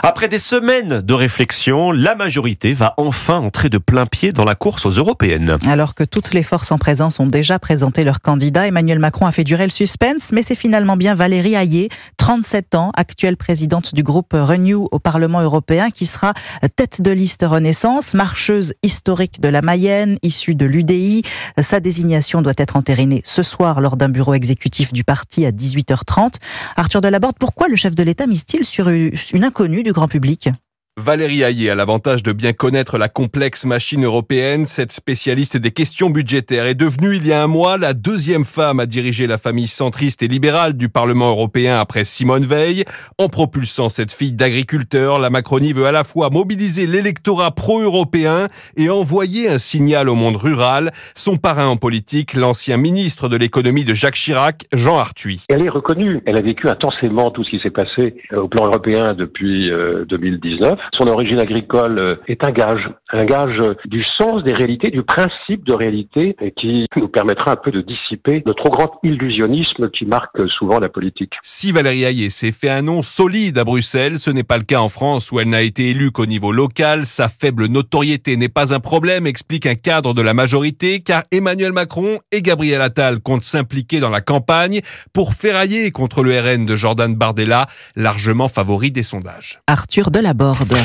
Après des semaines de réflexion, la majorité va enfin entrer de plein pied dans la course aux européennes. Alors que toutes les forces en présence ont déjà présenté leurs candidats, Emmanuel Macron a fait durer le suspense, mais c'est finalement bien Valérie Hayé, 37 ans, actuelle présidente du groupe Renew au Parlement européen, qui sera tête de liste Renaissance, marcheuse historique de la Mayenne, issue de l'UDI. Sa désignation doit être entérinée ce soir lors d'un bureau exécutif du parti à 18h30. Arthur Delaborde, pourquoi le chef de l'État mise-t-il sur une inconnue du grand public ? Valérie Hayé a l'avantage de bien connaître la complexe machine européenne. Cette spécialiste des questions budgétaires est devenue il y a un mois la deuxième femme à diriger la famille centriste et libérale du Parlement européen après Simone Veil. En propulsant cette fille d'agriculteur, la Macronie veut à la fois mobiliser l'électorat pro-européen et envoyer un signal au monde rural. Son parrain en politique, l'ancien ministre de l'économie de Jacques Chirac, Jean Arthuis. Elle est reconnue. Elle a vécu intensément tout ce qui s'est passé au plan européen depuis 2019. Son origine agricole est un gage du sens des réalités, du principe de réalité qui nous permettra un peu de dissiper le trop grand illusionnisme qui marque souvent la politique. Si Valérie Hayé s'est fait un nom solide à Bruxelles, ce n'est pas le cas en France où elle n'a été élue qu'au niveau local. Sa faible notoriété n'est pas un problème, explique un cadre de la majorité, car Emmanuel Macron et Gabriel Attal comptent s'impliquer dans la campagne pour ferrailler contre le RN de Jordan Bardella, largement favori des sondages. Arthur Delaborde.